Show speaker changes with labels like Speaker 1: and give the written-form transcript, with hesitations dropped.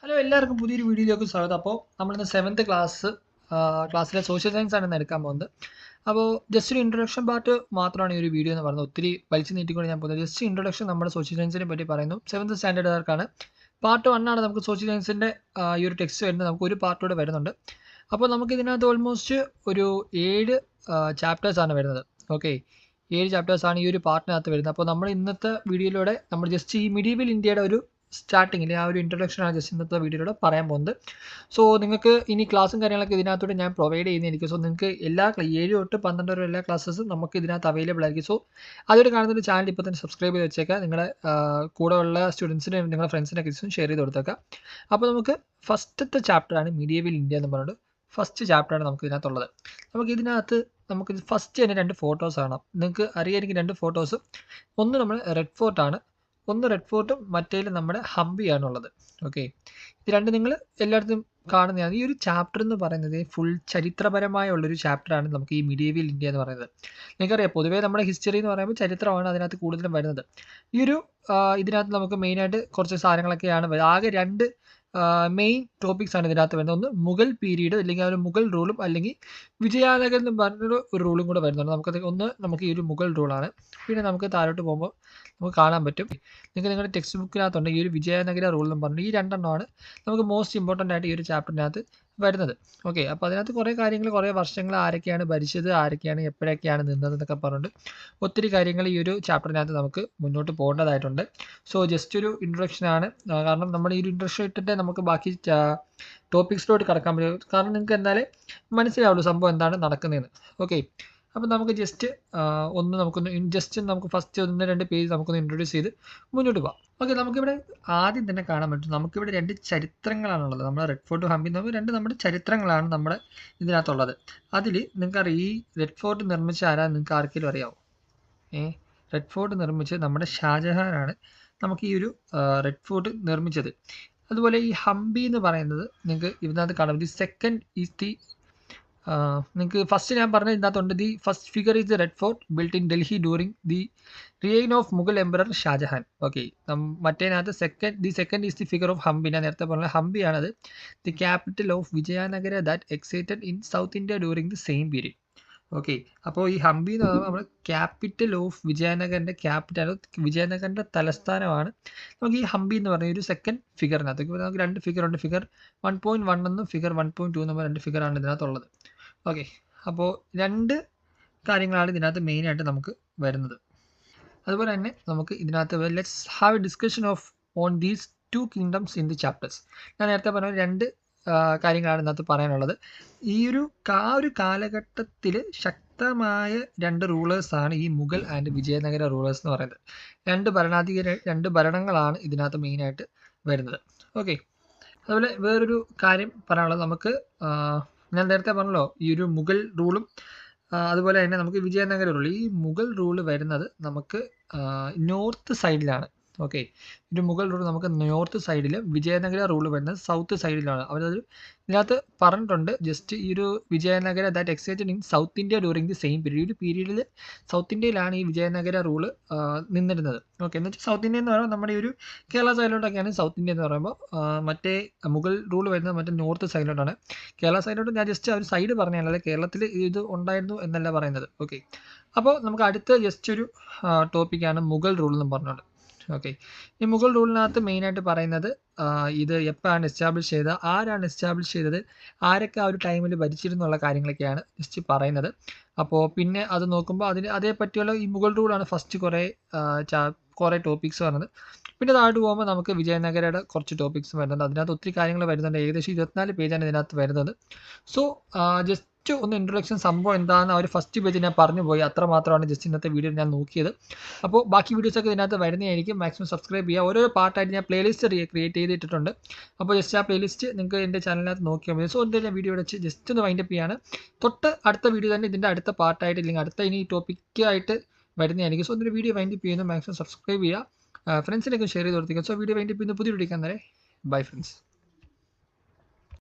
Speaker 1: Hello എല്ലാവർക്കും പുതിയൊരു വീഡിയോയിലേക്ക് സ്വാഗതം. അപ്പോൾ നമ്മളിന്ന് 7th ക്ലാസ്സിലെ സോഷ്യൽ സയൻസ് ആണ് ഇന്ന് എടുക്കാൻ പോകുന്നത്. അപ്പോൾ ജസ്റ്റ് ഒരു ഇൻട്രൊഡക്ഷൻ പാർട്ട് മാത്രമാണ് ഈ ഒരു വീഡിയോ എന്ന് പറയുന്നത്. ഒത്തിരി വലിച്ചു നീട്ടിക്കൊണ്ട് ഞാൻ പോകുന്നത് ജസ്റ്റ് ഇൻട്രൊഡക്ഷൻ നമ്മുടെ സോഷ്യൽ സയൻസിനെ പറ്റി പറയുന്നു. 7th സ്റ്റാൻഡേർഡുകാർക്കാണ്. പാർട്ട് 1 ആണ് നമുക്ക് സോഷ്യൽ സയൻസിൻ്റെ ഈ ഒരു ടെക്സ്റ്റ് വരുന്നത്. നമുക്ക് ഒരു പാർട്ടോടെ വരുന്നുണ്ട്. അപ്പോൾ നമുക്ക് ഇതിനകത്ത് ഓൾമോസ്റ്റ് ഒരു 7 ചാപ്റ്റേഴ്സാണ് വരുന്നത്. ഓക്കെ, 7 ചാപ്റ്റേഴ്സാണ് ഈ ഒരു പാർട്ടിനകത്ത് വരുന്നത്. അപ്പോൾ നമ്മൾ ഇന്നത്തെ വീഡിയോയിലൂടെ നമ്മൾ ജസ്റ്റ് ഈ മിഡീവൽ ഇന്ത്യയുടെ ഒരു സ്റ്റാർട്ടിങ്ങിൽ ആ ഒരു ഇൻട്രൊഡക്ഷനാണ് ജസ്റ്റ് ഇന്നത്തെ വീഡിയോയിലൂടെ പറയാൻ പോകുന്നത്. സോ നിങ്ങൾക്ക് ഇനി ക്ലാസ്സും കാര്യങ്ങളൊക്കെ ഇതിനകത്തോടെ ഞാൻ പ്രൊവൈഡ് ചെയ്യുന്നതായിരിക്കും. സോ നിങ്ങൾക്ക് എല്ലാ 7 തൊട്ട് 12 വരെ എല്ലാ ക്ലാസ്സസും നമുക്ക് ഇതിനകത്ത് അവൈലബിൾ ആയിരിക്കും. സോ അതൊരു കാണുന്ന ചാനൽ ഇപ്പോൾ തന്നെ സബ്സ്ക്രൈബ് ചെയ്ത് വെച്ചേക്കാം. നിങ്ങളുടെ കൂടെ ഉള്ള സ്റ്റുഡൻസിനും നിങ്ങളുടെ ഫ്രണ്ട്സിനൊക്കെ ഷെയർ ചെയ്ത് കൊടുത്തേക്കാം. അപ്പോൾ നമുക്ക് ഫസ്റ്റത്തെ ചാപ്റ്ററാണ് മീഡിയേവൽ ഇന്ത്യ എന്ന് പറഞ്ഞിട്ട് ഫസ്റ്റ് ചാപ്റ്ററാണ് നമുക്ക് ഇതിനകത്തുള്ളത്. നമുക്ക് ഫസ്റ്റ് തന്നെ 2 ഫോട്ടോസ് കാണാം. നിങ്ങൾക്ക് അറിയാമെങ്കിൽ 2 ഫോട്ടോസ്, ഒന്ന് നമ്മൾ റെഡ് ഫോർട്ടാണ്, ഒന്ന് റെഡ് ഫോർട്ടും മറ്റേൽ നമ്മുടെ ഹംപിയാണുള്ളത്. ഓക്കെ, ഇത് രണ്ട് നിങ്ങൾ എല്ലായിടത്തും കാണുന്നതാണ്. ഈ ഒരു ചാപ്റ്റർ എന്ന് പറയുന്നത് ഫുൾ ചരിത്രപരമായ ഉള്ളൊരു ചാപ്റ്ററാണ് നമുക്ക് ഈ മിഡീവൽ ഇന്ത്യ എന്ന് പറയുന്നത്. നിങ്ങൾക്കറിയാം, പൊതുവേ നമ്മുടെ ഹിസ്റ്ററി എന്ന് പറയുമ്പോൾ ചരിത്രമാണ് അതിനകത്ത് കൂടുതലും വരുന്നത്. ഈ ഒരു ഇതിനകത്ത് നമുക്ക് മെയിനായിട്ട് കുറച്ച് സാധനങ്ങളൊക്കെയാണ് വരുന്നത്. ആകെ 2 മെയിൻ ടോപ്പിക്സ് ആണ് ഇതിനകത്ത് വരുന്നത്. ഒന്ന് മുഗൾ പീരീഡ്, അല്ലെങ്കിൽ ആ ഒരു മുഗൾ റൂളും, അല്ലെങ്കിൽ വിജയാനഗരം എന്ന് പറഞ്ഞൊരു റൂളും കൂടെ വരുന്നുണ്ട്. നമുക്ക് ഈ ഒരു മുഗൾ റൂളാണ്. പിന്നെ നമുക്ക് താഴോട്ട് പോകുമ്പോൾ നമുക്ക് കാണാൻ പറ്റും, നിങ്ങളുടെ ടെക്സ്റ്റ് ബുക്കിനകത്തുണ്ട് ഈ ഒരു വിജയനഗര റൂൾ എന്ന് പറഞ്ഞു. ഈ 2 എണ്ണമാണ് നമുക്ക് മോസ്റ്റ് ഇമ്പോർട്ടൻ്റ് ആയിട്ട് ഈ ഒരു ചാപ്റ്ററിനകത്ത് വരുന്നത്. ഓക്കെ, അപ്പോൾ അതിനകത്ത് കുറേ കാര്യങ്ങൾ, കുറേ വർഷങ്ങൾ ആരൊക്കെയാണ് ഭരിച്ചത്, ആരൊക്കെയാണ് എപ്പോഴൊക്കെയാണ് നിന്നതെന്നൊക്കെ പറഞ്ഞിട്ട് ഒത്തിരി കാര്യങ്ങൾ ഈ ഒരു ചാപ്റ്ററിനകത്ത് നമുക്ക് മുന്നോട്ട് പോകേണ്ടതായിട്ടുണ്ട്. സോ ജസ്റ്റ് ഒരു ഇൻട്രൊഡക്ഷനാണ്, കാരണം നമ്മൾ ഈ ഒരു ഇൻട്രൊഡക്ഷൻ ഇട്ടിട്ട് നമുക്ക് ബാക്കി ടോപ്പിക്സിലോട്ട് കടക്കാൻ പറ്റും. കാരണം നിങ്ങൾക്ക് എന്തായാലും മനസ്സിലാവുള്ളൂ സംഭവം എന്താണ് നടക്കുന്നതെന്ന്. ഓക്കെ, അപ്പോൾ നമുക്ക് നമുക്ക് ഫസ്റ്റ് 1-2 പേജ് നമുക്കൊന്ന് ഇൻട്രൊഡ്യൂസ് ചെയ്ത് മുന്നോട്ട് പോകാം. ഓക്കെ, നമുക്കിവിടെ ആദ്യം തന്നെ കാണാൻ പറ്റും, നമുക്കിവിടെ 2 ചരിത്രങ്ങളാണുള്ളത്. നമ്മുടെ റെഡ് ഫോർട്ട് ഹംപി എന്ന് പറയുമ്പോൾ 2 നമ്മുടെ ചരിത്രങ്ങളാണ് നമ്മുടെ ഇതിനകത്തുള്ളത്. അതിൽ നിങ്ങൾക്കറിയാം, ഈ റെഡ് ഫോർട്ട് നിർമ്മിച്ച ആരാ നിങ്ങൾക്ക് ആർക്കെങ്കിലും അറിയാമോ? റെഡ് ഫോർട്ട് നിർമ്മിച്ചത് നമ്മുടെ ഷാജഹാനാണ് നമുക്ക് ഈ ഒരു റെഡ് ഫോർട്ട് നിർമ്മിച്ചത്. അതുപോലെ ഈ ഹംപി എന്ന് പറയുന്നത് നിങ്ങൾക്ക് ഇതിനകത്ത് കാണാം. ദി സെക്കൻഡ് ഈസ് ദി നിങ്ങൾക്ക് ഫസ്റ്റ് ഞാൻ പറഞ്ഞ ഇതിനകത്തുണ്ട്, the first figure is the Red Fort built in Delhi during the reign of Mughal emperor Shahjahan. Okay, മറ്റേനകത്ത് the second is the figure of Hampi. ഞാൻ നേരത്തെ പറഞ്ഞ ഹംപിയാണത്. The capital of Vijayanagara that excited in South India during the same period. Okay, അപ്പോൾ ഈ ഹംപി എന്ന് പറയുമ്പോൾ നമ്മുടെ ക്യാപിറ്റൽ ഓഫ് വിജയനഗറിൻ്റെ തലസ്ഥാനമാണ് നമുക്ക് ഈ ഹംപി എന്ന് പറഞ്ഞ ഒരു സെക്കൻഡ് ഫിഗറിനകത്ത്. നമുക്ക് 2 ഫിഗർ ഉണ്ട്, ഫിഗർ 1.1 എന്നും ഫിഗർ 1.2 എന്നും 2 ഫിഗറാണ് ഇതിനകത്തുള്ളത്. ഓക്കെ, അപ്പോൾ 2 കാര്യങ്ങളാണ് ഇതിനകത്ത് മെയിനായിട്ട് നമുക്ക് വരുന്നത്. അതുപോലെ തന്നെ നമുക്ക് ഇതിനകത്ത് let's have A discussion on these 2 kingdoms in the chapters. ഞാൻ നേരത്തെ പറഞ്ഞ 2 കാര്യങ്ങളാണ് ഇതിനകത്ത് പറയാനുള്ളത്. ഈ ഒരു കാലഘട്ടത്തിൽ ശക്തമായ 2 റൂളേഴ്സാണ് ഈ മുഗൾ ആൻഡ് വിജയനഗര റൂളേഴ്സ് എന്ന് പറയുന്നത്. 2 ഭരണങ്ങളാണ് ഇതിനകത്ത് മെയിനായിട്ട് വരുന്നത്. ഓക്കെ, അതുപോലെ വേറൊരു കാര്യം പറയാനുള്ളത്, നമുക്ക് ഞാൻ നേരത്തെ പറഞ്ഞല്ലോ ഈ ഒരു മുഗൾ റൂളും അതുപോലെ തന്നെ നമുക്ക് വിജയനഗര റൂൾ. ഈ മുഗൾ റൂള് വരുന്നത് നമുക്ക് നോർത്ത് സൈഡിലാണ്. ഓക്കെ, ഒരു മുഗൾ റൂൾ നമുക്ക് നോർത്ത് സൈഡിൽ, വിജയനഗര റൂൾ വരുന്നത് സൗത്ത് സൈഡിലാണ്. അവരത് ഇതിനകത്ത് പറഞ്ഞിട്ടുണ്ട്, ജസ്റ്റ് ഈ ഒരു Vijayanagara that excited in South India during the same period. ഈ പീരീഡിൽ സൗത്ത് ഇന്ത്യയിലാണ് ഈ വിജയനഗര റൂള് നിന്നിരുന്നത്. ഓക്കെ, എന്ന് വെച്ചാൽ സൗത്ത് ഇന്ത്യ എന്ന് പറയുമ്പോൾ നമ്മുടെ ഈ ഒരു കേരള സൈഡിലോട്ടൊക്കെയാണ് സൗത്ത് ഇന്ത്യ എന്ന് പറയുമ്പോൾ, മറ്റേ മുഗൾ റൂൾ വരുന്നത് മറ്റേ നോർത്ത് സൈഡിലോട്ടാണ്. കേരള സൈഡിലോട്ട് ഞാൻ ജസ്റ്റ് ആ ഒരു സൈഡ് പറഞ്ഞാൽ കേരളത്തിൽ ഇത് ഉണ്ടായിരുന്നു എന്നല്ല പറയുന്നത്. ഓക്കെ, അപ്പോൾ നമുക്ക് അടുത്ത ജസ്റ്റ് ഒരു ടോപ്പിക്കാണ് മുഗൾ റൂൾ എന്ന് പറഞ്ഞുകൊണ്ട്. ഓക്കെ, ഈ മുഗൾ റൂളിനകത്ത് മെയിനായിട്ട് പറയുന്നത് ഇത് എപ്പോഴാണ് എസ്റ്റാബ്ലിഷ് ചെയ്തത്, ആരാണ് എസ്റ്റാബ്ലിഷ് ചെയ്തത്, ആരൊക്കെ ആ ഒരു ടൈമിൽ ഭരിച്ചിരുന്നുള്ള കാര്യങ്ങളൊക്കെയാണ് ജസ്റ്റ് പറയുന്നത്. അപ്പോൾ പിന്നെ അത് നോക്കുമ്പോൾ അതേപറ്റിയുള്ള ഈ മുഗൾ റൂളാണ് ഫസ്റ്റ് കുറേ ടോപ്പിക്സ് വരുന്നത്. പിന്നെ താഴോട്ട് പോകുമ്പോൾ നമുക്ക് വിജയനഗരയുടെ കുറച്ച് ടോപ്പിക്സ് വരുന്നുണ്ട്. അതിനകത്ത് ഒത്തിരി കാര്യങ്ങൾ വരുന്നുണ്ട്. ഏകദേശം 24 പേജാണ് ഇതിനകത്ത് വരുന്നത്. സോ ജസ്റ്റ് ഒന്ന് ഇൻട്രൊഡക്ഷൻ സംഭവം എന്താണെന്ന് ആ ഒരു ഫസ്റ്റ് പേജ് ഞാൻ പറഞ്ഞു പോയി, അത്ര മാത്രമാണ് ജസ്റ്റ് ഇന്നത്തെ വീഡിയോ ഞാൻ നോക്കിയത്. അപ്പോൾ ബാക്കി വീഡിയോസൊക്കെ ഇതിനകത്ത് വരുന്നതായിരിക്കും. മാക്സിമം സബ്സ്ക്രൈബ് ചെയ്യുക. ഓരോ പാർട്ടായിട്ട് ഞാൻ പ്ലേലിസ്റ്റ് ക്രിയേറ്റ് ചെയ്തിട്ടുണ്ട്. അപ്പോൾ ജസ്റ്റ് ആ പ്ലേലിസ്റ്റ് നിങ്ങൾക്ക് എൻ്റെ ചാനലിനകത്ത് നോക്കിയാൽ മതി. സോ എന്തായാലും ഞാൻ വീഡിയോ വെച്ച് ജസ്റ്റ് ഒന്ന് വൈൻഡപ്പ് ചെയ്യാണ്. തൊട്ട് അടുത്ത വീഡിയോ തന്നെ ഇതിൻ്റെ അടുത്ത പാർട്ടായിട്ട്, ഇല്ലെങ്കിൽ അടുത്ത ഇനി ടോപ്പിക്കായിട്ട് വരുന്നതായിരിക്കും. സോ ഇതിൻ്റെ വീഡിയോ വൈൻഡപ്പ് ചെയ്യുന്നു. മാക്സിമം സബ്സ്ക്രൈബ് ചെയ്യുക, ഫ്രണ്ട്സിനൊക്കെ ഷെയർ ചെയ്ത് കൊടുത്തിരിക്കുക. സോ വീഡിയോ വൈൻഡപ്പ് ചെയ്യുന്ന പുതിയ വീഡിയോ കാണുന്നവരെ ബൈ ഫ്രണ്ട്സ്.